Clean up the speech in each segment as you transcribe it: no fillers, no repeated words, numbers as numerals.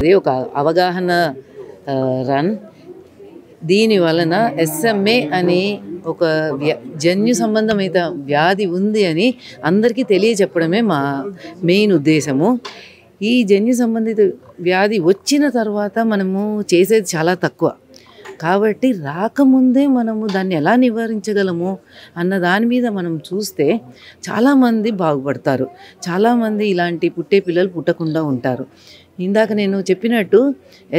ఇది ఒక అవగాహన రన్. దీని వలన SMA అని ఒక జన్యు సంబంధమైన వ్యాధి ఉంది అని అందరికీ తెలియచెప్పడమే మా మెయిన్ ఉద్దేశము. ఈ జన్యు సంబంధిత వ్యాధి వచ్చిన తర్వాత మనము చేసేది చాలా తక్కువ. కాబట్టి రాకముందే మనము దాన్ని ఎలా నివారించగలము అన్న దాని మీద మనం చూస్తే చాలామంది బాగుపడతారు. చాలామంది ఇలాంటి పుట్టే పిల్లలు పుట్టకుండా ఉంటారు. ఇందాక నేను చెప్పినట్టు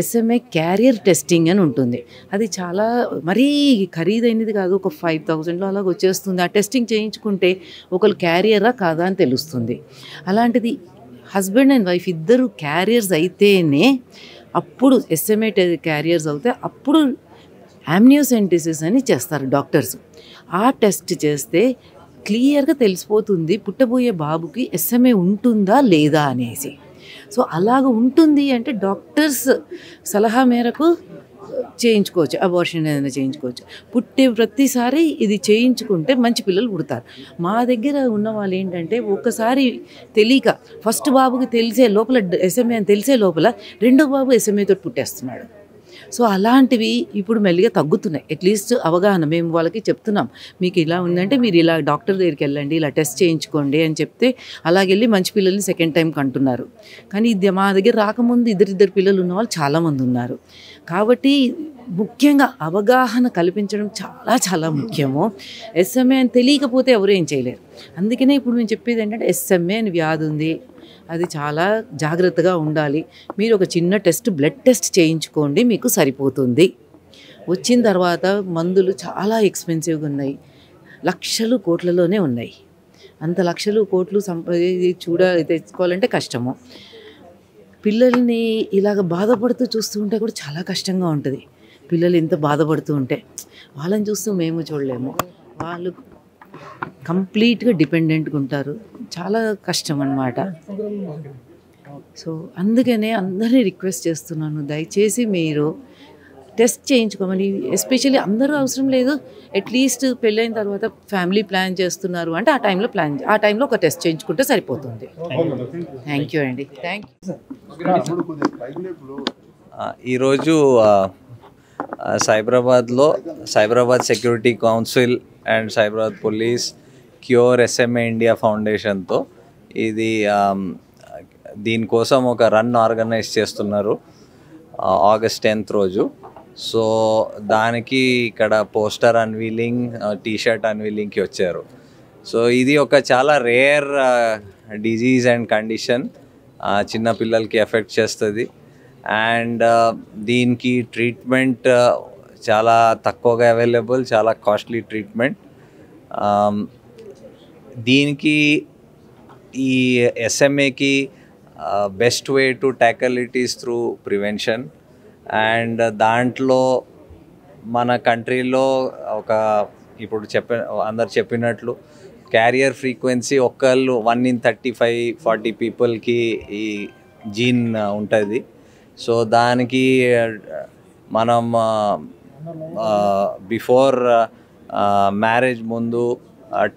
SMA క్యారియర్ టెస్టింగ్ అని ఉంటుంది. అది చాలా మరీ ఖరీదైనది కాదు, ఒక 5,000లో అలాగ వచ్చేస్తుంది. ఆ టెస్టింగ్ చేయించుకుంటే ఒకరు క్యారియరా కాదా అని తెలుస్తుంది. అలాంటిది హస్బెండ్ అండ్ వైఫ్ ఇద్దరు క్యారియర్స్ అయితేనే అప్పుడు SMA క్యారియర్స్ అవుతే అప్పుడు యామ్నియోసెంటిసిస్ అని చేస్తారు డాక్టర్స్. ఆ టెస్ట్ చేస్తే క్లియర్గా తెలిసిపోతుంది పుట్టబోయే బాబుకి SMA ఉంటుందా లేదా అనేసి. సో అలాగ ఉంటుంది అంటే డాక్టర్స్ సలహా మేరకు చేయించుకోవచ్చు, అబార్షన్ ఏదైనా చేయించుకోవచ్చు. పుట్టే ప్రతిసారి ఇది చేయించుకుంటే మంచి పిల్లలు పుడతారు. మా దగ్గర ఉన్న వాళ్ళు ఏంటంటే ఒక్కసారి తెలియక ఫస్ట్ బాబుకి తెలిసే లోపల SMA అని తెలిసే లోపల రెండో బాబు SMA తోటి పుట్టేస్తున్నాడు. సో అలాంటివి ఇప్పుడు మెల్లిగా తగ్గుతున్నాయి. అట్లీస్ట్ అవగాహన మేము వాళ్ళకి చెప్తున్నాం, మీకు ఇలా ఉందంటే మీరు ఇలా డాక్టర్ దగ్గరికి వెళ్ళండి, ఇలా టెస్ట్ చేయించుకోండి అని చెప్తే అలాగెళ్ళి మంచి పిల్లల్ని సెకండ్ టైం కంటున్నారు. కానీ ఇది మా దగ్గర రాకముందు ఇద్దరిద్దరు పిల్లలు ఉన్న వాళ్ళు చాలామంది ఉన్నారు. కాబట్టి ముఖ్యంగా అవగాహన కల్పించడం చాలా చాలా ముఖ్యము. SMA అని తెలియకపోతే ఎవరు ఏం చేయలేరు. అందుకనే ఇప్పుడు మేము చెప్పేది ఏంటంటే SMA అని వ్యాధి ఉంది, అది చాలా జాగ్రత్తగా ఉండాలి. మీరు ఒక చిన్న టెస్ట్, బ్లడ్ టెస్ట్ చేయించుకోండి, మీకు సరిపోతుంది. వచ్చిన తర్వాత మందులు చాలా ఎక్స్పెన్సివ్గా ఉన్నాయి, లక్షలు కోట్లలోనే ఉన్నాయి. అంత లక్షలు కోట్లు తెచ్చుకోవాలంటే కష్టము. పిల్లల్ని ఇలాగ బాధపడుతూ చూస్తూ ఉంటే కూడా చాలా కష్టంగా ఉంటుంది. పిల్లలు ఎంత బాధపడుతూ ఉంటే వాళ్ళని చూస్తూ మేము చూడలేము. వాళ్ళు కంప్లీట్గా డిపెండెంట్గా ఉంటారు. చాలా కష్టం అన్నమాట. సో అందుకనే అందరినీ రిక్వెస్ట్ చేస్తున్నాను, దయచేసి మీరు టెస్ట్ చేయించుకోమని. ఎస్పెషల్లీ అందరూ అవసరం లేదు, అట్లీస్ట్ పెళ్ళైన తర్వాత ఫ్యామిలీ ప్లాన్ చేస్తున్నారు అంటే ఆ టైంలో ఒక టెస్ట్ చేయించుకుంటే సరిపోతుంది. థ్యాంక్ యూ అండి. Thank you. ఈరోజు Cyberabad security council and Cyberabad police cure SMA India ఫౌండేషన్తో ఇది దీనికోసం ఒక రన్ ఆర్గనైజ్ చేస్తున్నారు ఆగస్ట్ 10th రోజు. సో దానికి ఇక్కడ పోస్టర్ అన్వీలింగ్, టీషర్ట్ అన్వీలింగ్కి వచ్చారు. సో ఇది ఒక చాలా రేర్ డిజీజ్ అండ్ కండిషన్, చిన్నపిల్లలకి ఎఫెక్ట్ చేస్తుంది. అండ్ దీనికి ట్రీట్మెంట్ చాలా తక్కువగా అవైలబుల్, చాలా కాస్ట్లీ ట్రీట్మెంట్. దీనికి ఈ SMAకి best way to tackle it is through prevention. And దాంట్లో మన కంట్రీలో ఇప్పుడు అందరు చెప్పినట్లు క్యారియర్ ఫ్రీక్వెన్సీ ఒకళ్ళు 1 in 35-40 పీపుల్కి ఈ జీన్ ఉంటుంది. సో దానికి మనం బిఫోర్ మ్యారేజ్ ముందు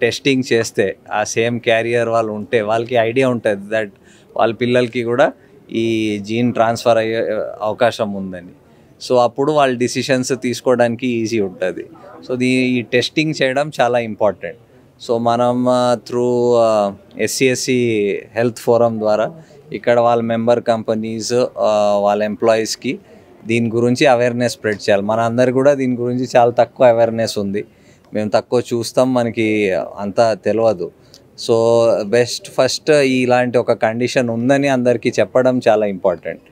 టెస్టింగ్ చేస్తే ఆ సేమ్ క్యారియర్ వాళ్ళు ఉంటే వాళ్ళకి ఐడియా ఉంటుంది దట్ వాళ్ళ పిల్లలకి కూడా ఈ జీన్ ట్రాన్స్ఫర్ అయ్యే అవకాశం ఉందని. సో అప్పుడు వాళ్ళ డిసిషన్స్ తీసుకోవడానికి ఈజీ ఉంటుంది. సో ఈ టెస్టింగ్ చేయడం చాలా ఇంపార్టెంట్. సో మనం త్రూ SCSC హెల్త్ ఫోరం ద్వారా ఇక్కడ వాళ్ళ మెంబర్ కంపెనీస్ వాళ్ళ ఎంప్లాయీస్కి దీని గురించి అవేర్నెస్ స్ప్రెడ్ చేయాలి. మన అందరు కూడా దీని గురించి చాలా తక్కువ అవేర్నెస్ ఉంది, మేము తక్కువ చూస్తాం, మనకి అంతా తెలియదు. సో ఫస్ట్ ఇలాంటి ఒక కండిషన్ ఉందని అందరికీ చెప్పడం చాలా important.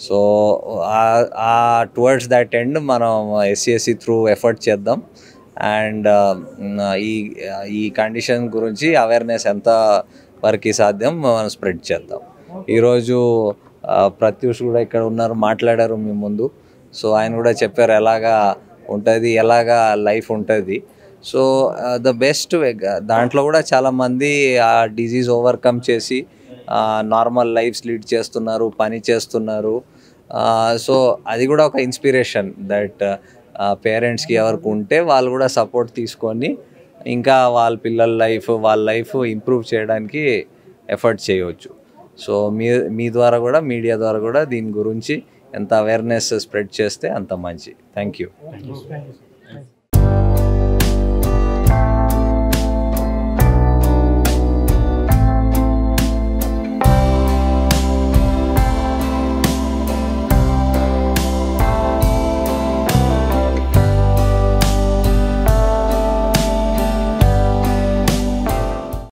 So towards that end మనం SCSC త్రూ ఎఫర్ట్ చేద్దాం. అండ్ ఈ కండిషన్ గురించి అవేర్నెస్ ఎంత వరకు సాధ్యం మనం స్ప్రెడ్ చేద్దాం. ఈరోజు ప్రత్యూష్ కూడా ఇక్కడ ఉన్నారు, మాట్లాడారు మీ ముందు. సో ఆయన కూడా చెప్పారు ఎలాగా ఉంటుంది, ఎలాగా లైఫ్ ఉంటుంది. సో ద బెస్ట్ వే, దాంట్లో కూడా చాలామంది ఆ డిజీజ్ ఓవర్కమ్ చేసి నార్మల్ లైఫ్స్ లీడ్ చేస్తున్నారు, పని చేస్తున్నారు. సో అది కూడా ఒక ఇన్స్పిరేషన్ దట్ పేరెంట్స్కి ఎవరికి ఉంటే వాళ్ళు కూడా సపోర్ట్ తీసుకొని ఇంకా వాళ్ళ పిల్లల వాళ్ళ లైఫ్ ఇంప్రూవ్ చేయడానికి ఎఫర్ట్ చేయవచ్చు. సో మీ ద్వారా కూడా, మీడియా ద్వారా కూడా దీని గురించి ఎంత అవేర్నెస్ స్ప్రెడ్ చేస్తే అంత మంచి. Thank you.